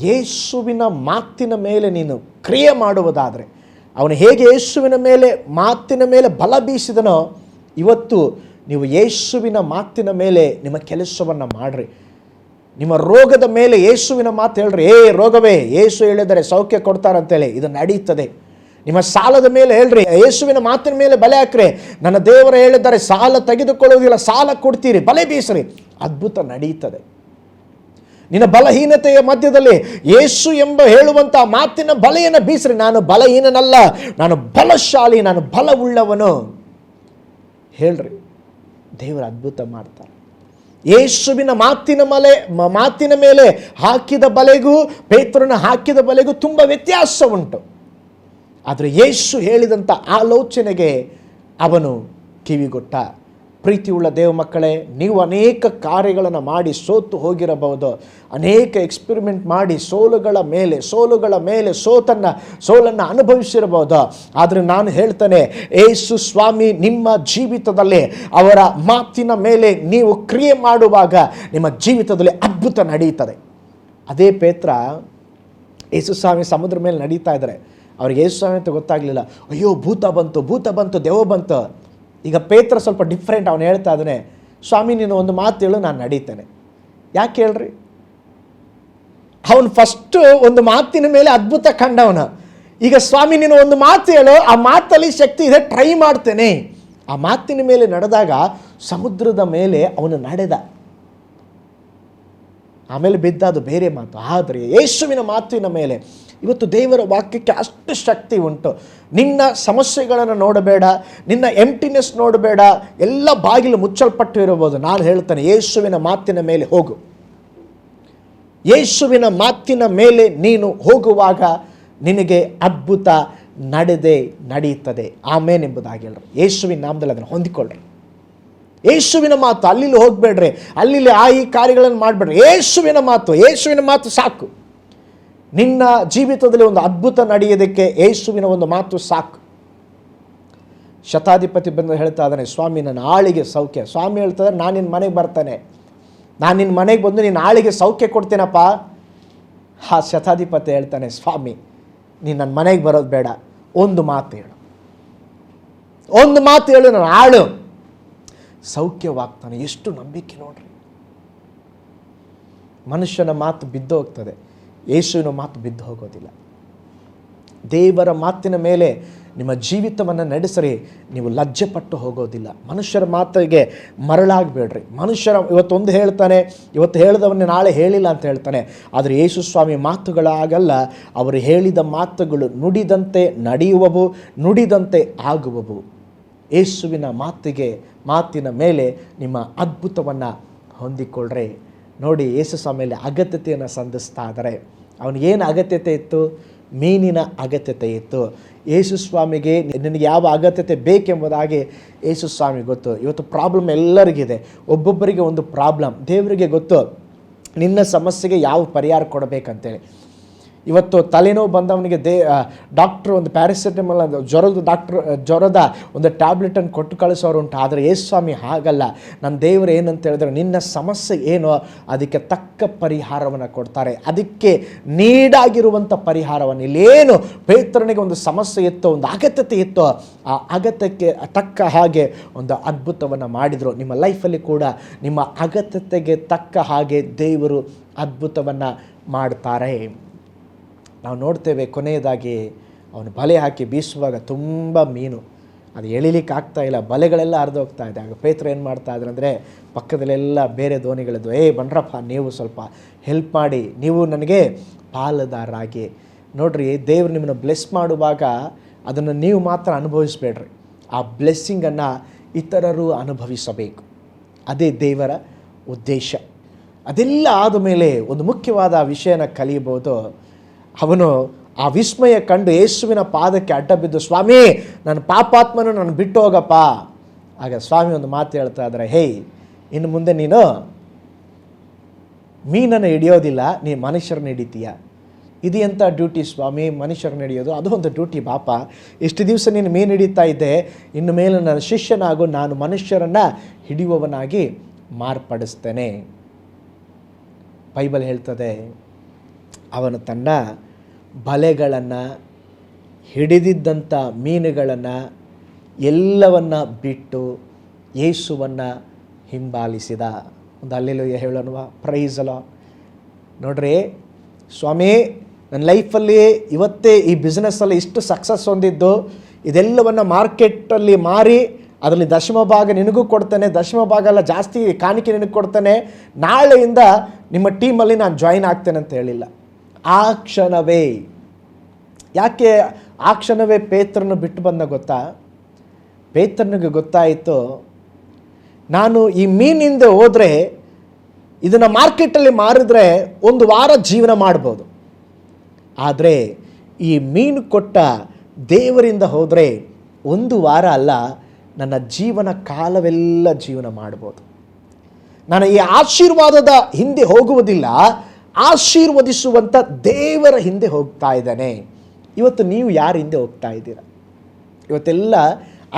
ಯೇಸುವಿನ ಮಾತಿನ ಮೇಲೆ ನೀನು ಕ್ರಿಯೆ ಮಾಡುವುದಾದರೆ, ಅವನು ಹೇಗೆ ಯೇಸುವಿನ ಮೇಲೆ ಮಾತಿನ ಮೇಲೆ ಬಲ ಬೀಸಿದನೋ, ಇವತ್ತು ನೀವು ಯೇಸುವಿನ ಮಾತಿನ ಮೇಲೆ ನಿಮ್ಮ ಕೆಲಸವನ್ನು ಮಾಡಿರಿ. ನಿಮ್ಮ ರೋಗದ ಮೇಲೆ ಯೇಸುವಿನ ಮಾತು ಹೇಳ್ರಿ, ರೋಗವೇ ಯೇಸು ಹೇಳಿದರೆ ಸೌಖ್ಯ ಕೊಡ್ತಾರಂತೇಳಿ ಇದು ನಡೀತದೆ. ನಿಮ್ಮ ಸಾಲದ ಮೇಲೆ ಹೇಳ್ರಿ, ಯೇಸುವಿನ ಮಾತಿನ ಮೇಲೆ ಬಲೆ ಹಾಕ್ರಿ, ನನ್ನ ದೇವರು ಹೇಳಿದ್ದಾರೆ ಸಾಲ ತೆಗೆದುಕೊಳ್ಳುವುದಿಲ್ಲ, ಸಾಲ ಕೊಡ್ತೀರಿ, ಬಲೆ ಬೀಸ್ರಿ, ಅದ್ಭುತ ನಡೀತದೆ. ನಿನ್ನ ಬಲಹೀನತೆಯ ಮಧ್ಯದಲ್ಲಿ ಯೇಸು ಎಂಬ ಹೇಳುವಂಥ ಮಾತಿನ ಬಲೆಯನ್ನು ಬೀಸ್ರಿ. ನಾನು ಬಲಹೀನನಲ್ಲ, ನಾನು ಬಲಶಾಲಿ, ನಾನು ಬಲವುಳ್ಳವನು ಹೇಳ್ರಿ, ದೇವರು ಅದ್ಭುತ ಮಾಡ್ತಾರೆ. ಯೇಸುವಿನ ಮಾತಿನ ಮೇಲೆ ಹಾಕಿದ ಬಲೆಗೂ ಪೇತ್ರನ ಹಾಕಿದ ಬಲೆಗೂ ತುಂಬ ವ್ಯತ್ಯಾಸ ಉಂಟು. ಆದರೆ ಯೇಸು ಹೇಳಿದಂಥ ಆಲೋಚನೆಗೆ ಅವನು ಕಿವಿಗೊಟ್ಟ. ಪ್ರೀತಿಯುಳ್ಳ ದೇವ ಮಕ್ಕಳೇ, ನೀವು ಅನೇಕ ಕಾರ್ಯಗಳನ್ನು ಮಾಡಿ ಸೋತು ಹೋಗಿರಬಹುದು, ಅನೇಕ ಎಕ್ಸ್ಪೆರಿಮೆಂಟ್ ಮಾಡಿ ಸೋಲುಗಳ ಮೇಲೆ ಸೋಲನ್ನು ಅನುಭವಿಸಿರಬಹುದು. ಆದರೆ ನಾನು ಹೇಳ್ತೇನೆ, ಯೇಸು ಸ್ವಾಮಿ ನಿಮ್ಮ ಜೀವಿತದಲ್ಲಿ ಅವರ ಮಾತಿನ ಮೇಲೆ ನೀವು ಕ್ರಿಯೆ ಮಾಡುವಾಗ ನಿಮ್ಮ ಜೀವಿತದಲ್ಲಿ ಅದ್ಭುತ ನಡೀತದೆ. ಅದೇ ಪೇತ್ರ ಯೇಸು ಸ್ವಾಮಿ ಸಮುದ್ರ ಮೇಲೆ ನಡೀತಾ ಇದ್ದಾರೆ. ಅವ್ರಿಗೆ ಯೇಸು ಸ್ವಾಮಿ ಅಂತ ಗೊತ್ತಾಗಲಿಲ್ಲ. ಅಯ್ಯೋ ಭೂತ ಬಂತು, ದೆವ್ವ ಬಂತು. ಈಗ ಪೇತ್ರ ಸ್ವಲ್ಪ ಡಿಫ್ರೆಂಟ್. ಅವನು ಹೇಳ್ತಾ ಇದ್ದಾನೆ, ಸ್ವಾಮಿ ನೀನು ಒಂದು ಮಾತು ಹೇಳು, ನಾನು ನಡೀತೇನೆ. ಯಾಕೆ ಹೇಳ್ರಿ? ಅವನು ಫಸ್ಟು ಒಂದು ಮಾತಿನ ಮೇಲೆ ಅದ್ಭುತ ಕಂಡವನು. ಈಗ ಸ್ವಾಮಿ ನೀನು ಒಂದು ಮಾತು ಹೇಳು, ಆ ಮಾತಲ್ಲಿ ಶಕ್ತಿ ಇದೆ, ಟ್ರೈ ಮಾಡ್ತೇನೆ. ಆ ಮಾತಿನ ಮೇಲೆ ನಡೆದಾಗ ಸಮುದ್ರದ ಮೇಲೆ ಅವನು ನಡೆದ. ಆಮೇಲೆ ಬಿದ್ದ, ಅದು ಬೇರೆ ಮಾತು. ಆದರೆ ಯೇಸುವಿನ ಮಾತಿನ ಮೇಲೆ ಇವತ್ತು ದೇವರ ವಾಕ್ಯಕ್ಕೆ ಅಷ್ಟು ಶಕ್ತಿ ಉಂಟು. ನಿನ್ನ ಸಮಸ್ಯೆಗಳನ್ನು ನೋಡಬೇಡ, ನಿನ್ನ ಎಂಟಿನೆಸ್ ನೋಡಬೇಡ, ಎಲ್ಲ ಬಾಗಿಲು ಮುಚ್ಚಲ್ಪಟ್ಟು ಇರಬಹುದು. ನಾನು ಹೇಳ್ತೇನೆ, ಯೇಸುವಿನ ಮಾತಿನ ಮೇಲೆ ಹೋಗು. ಯೇಸುವಿನ ಮಾತಿನ ಮೇಲೆ ನೀನು ಹೋಗುವಾಗ ನಿನಗೆ ಅದ್ಭುತ ನಡೀತದೆ. ಆಮೇನ್ ಎಂಬುದಾಗಿ ಹೇಳ್ರಿ. ಯೇಸುವಿನ ನಾಮದಲ್ಲಿ ಅದನ್ನು ಹೊಂದಿಕೊಳ್ಳ್ರಿ. ಯೇಸುವಿನ ಮಾತು, ಅಲ್ಲಿ ಹೋಗಬೇಡ್ರಿ, ಅಲ್ಲಿ ಈ ಕಾರ್ಯಗಳನ್ನು ಮಾಡಬೇಡ್ರಿ. ಯೇಸುವಿನ ಮಾತು ಸಾಕು. ನಿನ್ನ ಜೀವಿತದಲ್ಲಿ ಒಂದು ಅದ್ಭುತ ನಡೆಯೋದಕ್ಕೆ ಯೇಸುವಿನ ಒಂದು ಮಾತು ಸಾಕು. ಶತಾಧಿಪತಿ ಬಂದು ಹೇಳ್ತಾ ಇದ್ದಾನೆ, ಸ್ವಾಮಿ ನನ್ನ ಆಳಿಗೆ ಸೌಖ್ಯ. ಸ್ವಾಮಿ ಹೇಳ್ತಾ ಇದ್ದಾರೆ, ನಾನು ನಿನ್ನ ಮನೆಗೆ ಬರ್ತಾನೆ, ನಾನು ನಿನ್ನ ಮನೆಗೆ ಬಂದು ನಿನ್ನ ಆಳಿಗೆ ಸೌಖ್ಯ ಕೊಡ್ತೀನಪ್ಪ. ಆ ಶತಾಧಿಪತಿ ಹೇಳ್ತಾನೆ, ಸ್ವಾಮಿ ನೀನು ನನ್ನ ಮನೆಗೆ ಬರೋದು ಬೇಡ, ಒಂದು ಮಾತು ಹೇಳು, ನನ್ನ ಆಳು ಸೌಖ್ಯವಾಗ್ತಾನೆ. ಎಷ್ಟು ನಂಬಿಕೆ ನೋಡ್ರಿ. ಮನುಷ್ಯನ ಮಾತು ಬಿದ್ದು ಹೋಗ್ತದೆ, ಯೇಸುವಿನ ಮಾತು ಬಿದ್ದು ಹೋಗೋದಿಲ್ಲ. ದೇವರ ಮಾತಿನ ಮೇಲೆ ನಿಮ್ಮ ಜೀವಿತವನ್ನು ನಡೆಸರಿ, ನೀವು ಲಜ್ಜೆಪಟ್ಟು ಹೋಗೋದಿಲ್ಲ. ಮನುಷ್ಯರ ಮಾತಿಗೆ ಮರಳಾಗಬೇಡ್ರಿ. ಇವತ್ತೊಂದು ಹೇಳ್ತಾನೆ, ಇವತ್ತು ಹೇಳಿದವನ್ನೇ ನಾಳೆ ಹೇಳಿಲ್ಲ ಅಂತ ಹೇಳ್ತಾನೆ. ಆದರೆ ಯೇಸು ಸ್ವಾಮಿ ಮಾತುಗಳಾಗಲ್ಲ, ಅವರು ಹೇಳಿದ ಮಾತುಗಳು ನುಡಿದಂತೆ ನಡೆಯುವವು, ನುಡಿದಂತೆ ಆಗುವವು. ಯೇಸುವಿನ ಮಾತಿನ ಮೇಲೆ ನಿಮ್ಮ ಅದ್ಭುತವನ್ನು ಹೊಂದಿಕೊಳ್ಳ್ರೆ. ನೋಡಿ, ಯೇಸು ಸ್ವಾಮಿಯಲ್ಲಿ ಅಗತ್ಯತೆಯನ್ನು ಸಂಧಿಸ್ತಾ ಇದ್ದಾರೆ. ಅವನಿಗೇನು ಅಗತ್ಯತೆ ಇತ್ತು? ಮೀನಿನ ಅಗತ್ಯತೆ ಇತ್ತು. ಯೇಸು ಸ್ವಾಮಿಗೆ ನಿನಗೆ ಯಾವ ಅಗತ್ಯತೆ ಬೇಕೆಂಬುದಾಗಿ ಯೇಸು ಸ್ವಾಮಿ ಗೊತ್ತು. ಇವತ್ತು ಪ್ರಾಬ್ಲಮ್ ಎಲ್ಲರಿಗಿದೆ, ಒಬ್ಬೊಬ್ಬರಿಗೆ ಒಂದು ಪ್ರಾಬ್ಲಮ್. ದೇವರಿಗೆ ಗೊತ್ತು ನಿನ್ನ ಸಮಸ್ಯೆಗೆ ಯಾವ ಪರಿಹಾರ ಕೊಡಬೇಕಂತೇಳಿ. ಇವತ್ತು ತಲೆನೋವು ಬಂದವನಿಗೆ ಡಾಕ್ಟ್ರು ಒಂದು ಪ್ಯಾರಾಸಿಟಮಲ್ ಜ್ವರದ ಒಂದು ಟ್ಯಾಬ್ಲೆಟನ್ನು ಕೊಟ್ಟು ಕಳಿಸೋರು ಉಂಟು. ಆದರೆ ಯೇಸು ಸ್ವಾಮಿ ಹಾಗಲ್ಲ. ನನ್ನ ದೇವರು ಏನಂತ ಹೇಳಿದ್ರೆ, ನಿನ್ನ ಸಮಸ್ಯೆ ಏನೋ ಅದಕ್ಕೆ ತಕ್ಕ ಪರಿಹಾರವನ್ನು ಕೊಡ್ತಾರೆ. ಅದಕ್ಕೆ ನೀಡಾಗಿರುವಂಥ ಪರಿಹಾರವನ್ನು, ಇಲ್ಲೇನು ಪೇತ್ರನಿಗೆ ಒಂದು ಸಮಸ್ಯೆ ಇತ್ತೋ, ಒಂದು ಅಗತ್ಯತೆ ಇತ್ತೋ, ಆ ಅಗತ್ಯಕ್ಕೆ ತಕ್ಕ ಹಾಗೆ ಒಂದು ಅದ್ಭುತವನ್ನು ಮಾಡಿದರು. ನಿಮ್ಮ ಲೈಫಲ್ಲಿ ಕೂಡ ನಿಮ್ಮ ಅಗತ್ಯತೆಗೆ ತಕ್ಕ ಹಾಗೆ ದೇವರು ಅದ್ಭುತವನ್ನು ಮಾಡ್ತಾರೆ. ನಾವು ನೋಡ್ತೇವೆ, ಕೊನೆಯದಾಗಿ ಅವನು ಬಲೆ ಹಾಕಿ ಬೀಸುವಾಗ ತುಂಬ ಮೀನು, ಅದು ಎಳಿಲಿಕ್ಕೆ ಆಗ್ತಾಯಿಲ್ಲ, ಬಲೆಗಳೆಲ್ಲ ಹರಿದೋಗ್ತಾ ಇದೆ. ಆಗ ಪೇತ್ರ ಏನು ಮಾಡ್ತಾ ಇದ್ರು ಅಂದರೆ, ಪಕ್ಕದಲ್ಲೆಲ್ಲ ಬೇರೆ ದೋಣಿಗಳಿದ್ವು. ಬನ್ರಪ್ಪ, ನೀವು ಸ್ವಲ್ಪ ಹೆಲ್ಪ್ ಮಾಡಿ, ನೀವು ನನಗೆ ಪಾಲುದಾರರಾಗಿ. ನೋಡ್ರಿ, ದೇವರು ನಿಮ್ಮನ್ನು ಬ್ಲೆಸ್ ಮಾಡುವಾಗ ಅದನ್ನು ನೀವು ಮಾತ್ರ ಅನುಭವಿಸಬೇಡ್ರಿ, ಆ ಬ್ಲೆಸ್ಸಿಂಗನ್ನು ಇತರರು ಅನುಭವಿಸಬೇಕು. ಅದೇ ದೇವರ ಉದ್ದೇಶ. ಅದೆಲ್ಲ ಆದಮೇಲೆ ಒಂದು ಮುಖ್ಯವಾದ ವಿಷಯನ ಕಲಿಯಬಹುದು. ಅವನು ಆ ವಿಸ್ಮಯ ಕಂಡು ಯೇಸುವಿನ ಪಾದಕ್ಕೆ ಅಡ್ಡ ಬಿದ್ದು, ಸ್ವಾಮಿ, ನನ್ನ ಪಾಪಾತ್ಮನು ನಾನು ಬಿಟ್ಟು ಹೋಗಪ್ಪ. ಆಗ ಸ್ವಾಮಿ ಒಂದು ಮಾತು ಹೇಳ್ತಾ ಇದ್ದಾರೆ, ಹೇಯ್, ಇನ್ನು ಮುಂದೆ ನೀನು ಮೀನನ್ನು ಹಿಡಿಯೋದಿಲ್ಲ, ನೀನು ಮನುಷ್ಯರನ್ನ ಹಿಡಿತೀಯ. ಇದು ಎಂಥ ಡ್ಯೂಟಿ ಸ್ವಾಮಿ, ಮನುಷ್ಯರನ್ನ ಹಿಡಿಯೋದು? ಅದು ಒಂದು ಡ್ಯೂಟಿ ಬಾಪ. ಇಷ್ಟು ದಿವಸ ನೀನು ಮೀನು ಹಿಡಿತಾ ಇದ್ದೆ, ಇನ್ನು ಮೇಲೆ ನನ್ನ ಶಿಷ್ಯನಾಗು, ನಾನು ಮನುಷ್ಯರನ್ನು ಹಿಡಿಯುವವನಾಗಿ ಮಾರ್ಪಡಿಸ್ತೇನೆ. ಬೈಬಲ್ ಹೇಳ್ತದೆ, ಅವನು ತನ್ನ ಬಲೆಗಳನ್ನು, ಹಿಡಿದಿದ್ದಂಥ ಮೀನುಗಳನ್ನು ಎಲ್ಲವನ್ನು ಬಿಟ್ಟು ಯೇಸುವನ್ನು ಹಿಂಬಾಲಿಸಿದ. ಒಂದು ಹಲ್ಲೆಲೂಯಾ ಹೇಳೋಣವಾ? Praise the lord. ನೋಡ್ರಿ ಸ್ವಾಮಿ, ನನ್ನ ಲೈಫಲ್ಲಿ ಇವತ್ತೇ ಈ ಬಿಸ್ನೆಸ್ಸಲ್ಲಿ ಇಷ್ಟು ಸಕ್ಸಸ್ ಹೊಂದಿದ್ದು, ಇದೆಲ್ಲವನ್ನು ಮಾರ್ಕೆಟಲ್ಲಿ ಮಾರಿ ಅದರಲ್ಲಿ ದಶಮ ಭಾಗ ನಿನಗೂ ಕೊಡ್ತೇನೆ, ದಶಮ ಭಾಗ ಎಲ್ಲ ಜಾಸ್ತಿ ಕಾಣಿಕೆ ನಿನಗೆ ಕೊಡ್ತೇನೆ, ನಾಳೆಯಿಂದ ನಿಮ್ಮ ಟೀಮಲ್ಲಿ ನಾನು ಜಾಯಿನ್ ಆಗ್ತೇನೆ ಅಂತ ಹೇಳಿಲ್ಲ. ಆ ಕ್ಷಣವೇ, ಯಾಕೆ ಆ ಕ್ಷಣವೇ ಪೇತ್ರನ ಬಿಟ್ಟು ಬಂದ ಗೊತ್ತಾ? ಪೇತ್ರನಿಗೆ ಗೊತ್ತಾಯಿತು, ನಾನು ಈ ಮೀನಿಂದ ಹೋದರೆ, ಇದನ್ನು ಮಾರ್ಕೆಟಲ್ಲಿ ಮಾರಿದ್ರೆ ಒಂದು ವಾರ ಜೀವನ ಮಾಡ್ಬೋದು. ಆದರೆ ಈ ಮೀನು ಕೊಟ್ಟ ದೇವರಿಂದ ಹೋದರೆ ಒಂದು ವಾರ ಅಲ್ಲ, ನನ್ನ ಜೀವನ ಕಾಲವೆಲ್ಲ ಜೀವನ ಮಾಡ್ಬೋದು. ನಾನು ಈ ಆಶೀರ್ವಾದದ ಹಿಂದೆ ಹೋಗುವುದಿಲ್ಲ, ಆಶೀರ್ವದಿಸುವಂಥ ದೇವರ ಹಿಂದೆ ಹೋಗ್ತಾ ಇದ್ದಾನೆ. ಇವತ್ತು ನೀವು ಯಾರ ಹಿಂದೆ ಹೋಗ್ತಾ ಇದ್ದೀರಾ? ಇವತ್ತೆಲ್ಲ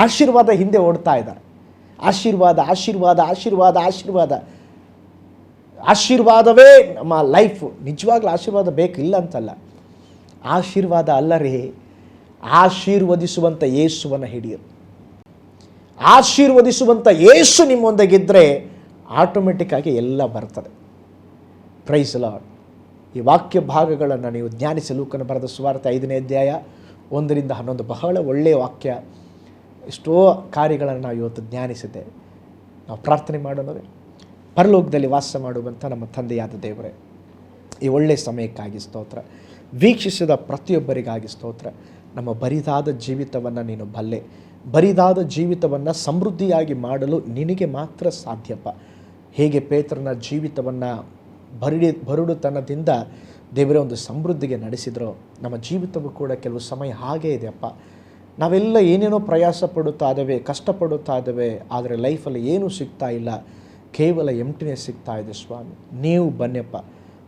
ಆಶೀರ್ವಾದ ಹಿಂದೆ ಓಡ್ತಾ ಇದ್ದಾರೆ. ಆಶೀರ್ವಾದ, ಆಶೀರ್ವಾದ, ಆಶೀರ್ವಾದ, ಆಶೀರ್ವಾದ. ಆಶೀರ್ವಾದವೇ ನಮ್ಮ ಲೈಫು. ನಿಜವಾಗ್ಲೂ ಆಶೀರ್ವಾದ ಬೇಕಿಲ್ಲ ಅಂತಲ್ಲ, ಆಶೀರ್ವಾದ ಅಲ್ಲ ರೀ, ಆಶೀರ್ವದಿಸುವಂಥ ಯೇಸುವನ್ನು ಹಿಡಿಯಿರಿ. ಆಶೀರ್ವದಿಸುವಂಥ ಯೇಸು ನಿಮ್ಮೊಂದಿಗಿದ್ದರೆ ಆಟೋಮೆಟಿಕ್ಕಾಗಿ ಎಲ್ಲ ಬರ್ತದೆ. Praise the lord. ಈ ವಾಕ್ಯ ಭಾಗಗಳನ್ನು ನೀವು ಧ್ಯಾನಿಸಿ, ಲೂಕನ ಬರೆದ ಸುವಾರ್ತೆ 5ನೇ ಅಧ್ಯಾಯ 1-11 ಬಹಳ ಒಳ್ಳೆಯ ವಾಕ್ಯ. ಎಷ್ಟೋ ಕಾರ್ಯಗಳನ್ನು ನಾವು ಇವತ್ತು ಧ್ಯಾನಿಸಿದ್ದೇವೆ. ನಾವು ಪ್ರಾರ್ಥನೆ ಮಾಡೋಣವೇ? ಪರಲೋಕದಲ್ಲಿ ವಾಸ ಮಾಡುವಂಥ ನಮ್ಮ ತಂದೆಯಾದ ದೇವರೇ, ಈ ಒಳ್ಳೆಯ ಸಮಯಕ್ಕಾಗಿ ಸ್ತೋತ್ರ. ವೀಕ್ಷಿಸಿದ ಪ್ರತಿಯೊಬ್ಬರಿಗಾಗಿ ಸ್ತೋತ್ರ. ನಮ್ಮ ಬರಿದಾದ ಜೀವಿತವನ್ನು ನೀನು ಬಲ್ಲೆ. ಬರಿದಾದ ಜೀವಿತವನ್ನು ಸಮೃದ್ಧಿಯಾಗಿ ಮಾಡಲು ನಿನಗೆ ಮಾತ್ರ ಸಾಧ್ಯಪ್ಪ. ಹೇಗೆ ಪೇತ್ರನ ಜೀವಿತವನ್ನು ಬರುಡುತನದಿಂದ ದೇವರೇ ಒಂದು ಸಮೃದ್ಧಿಗೆ ನಡೆಸಿದ್ರು, ನಮ್ಮ ಜೀವಿತವೂ ಕೂಡ ಕೆಲವು ಸಮಯ ಹಾಗೇ ಇದೆಯಪ್ಪ. ನಾವೆಲ್ಲ ಏನೇನೋ ಪ್ರಯಾಸ ಪಡುತ್ತಾ ಇದ್ದೇವೆ, ಕಷ್ಟಪಡುತ್ತಾ ಇದ್ದೇವೆ, ಆದರೆ ಲೈಫಲ್ಲಿ ಏನೂ ಸಿಗ್ತಾ ಇಲ್ಲ, ಕೇವಲ ಎಂಟಿನೆಸ್ ಸಿಗ್ತಾ ಇದೆ. ಸ್ವಾಮಿ, ನೀವು ಬನ್ನಿಯಪ್ಪ.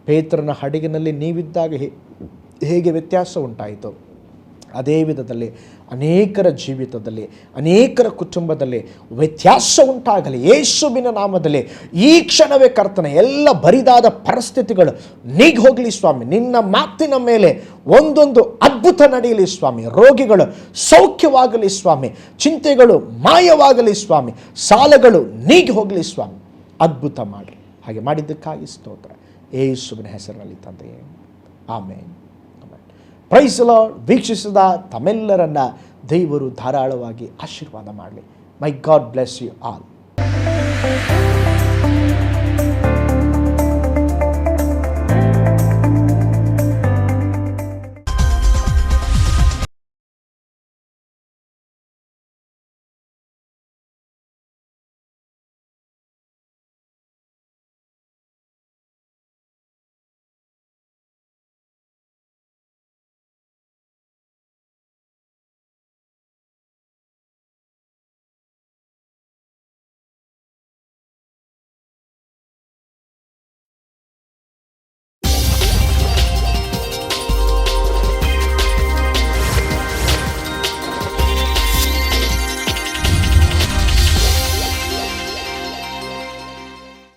ಪೇತ್ರನ ಹಡಗಿನಲ್ಲಿ ನೀವಿದ್ದಾಗ ಹೇಗೆ ವ್ಯತ್ಯಾಸ ಉಂಟಾಯಿತು, ಅದೇ ವಿಧದಲ್ಲಿ ಅನೇಕರ ಜೀವಿತದಲ್ಲಿ, ಅನೇಕರ ಕುಟುಂಬದಲ್ಲಿ ವ್ಯತ್ಯಾಸ ಉಂಟಾಗಲಿ ಯೇಸುವಿನ ನಾಮದಲ್ಲಿ. ಈ ಕ್ಷಣವೇ ಕರ್ತನೆ, ಎಲ್ಲ ಬರಿದಾದ ಪರಿಸ್ಥಿತಿಗಳು ನೀಗಿ ಹೋಗಲಿ ಸ್ವಾಮಿ. ನಿನ್ನ ಮಾತಿನ ಮೇಲೆ ಒಂದೊಂದು ಅದ್ಭುತ ನಡೆಯಲಿ ಸ್ವಾಮಿ. ರೋಗಿಗಳು ಸೌಖ್ಯವಾಗಲಿ ಸ್ವಾಮಿ. ಚಿಂತೆಗಳು ಮಾಯವಾಗಲಿ ಸ್ವಾಮಿ. ಸಾಲಗಳು ನೀಗಿ ಹೋಗಲಿ ಸ್ವಾಮಿ. ಅದ್ಭುತ ಮಾಡಿ. ಹಾಗೆ ಮಾಡಿದ್ದಕ್ಕಾಗಿ ಸ್ತೋತ್ರ, ಯೇಸುವಿನ ಹೆಸರಿನಲ್ಲಿ ತಂದೆಯೇ, ಆಮೇನ್. Price the lord. ವೀಕ್ಷಿಸಿದ ತಮ್ಮೆಲ್ಲರನ್ನ ದೇವರು ಧಾರಾಳವಾಗಿ ಆಶೀರ್ವಾದ ಮಾಡಲಿ. ಮೈ ಗಾಡ್ ಬ್ಲೆಸ್ ಯು ಆಲ್.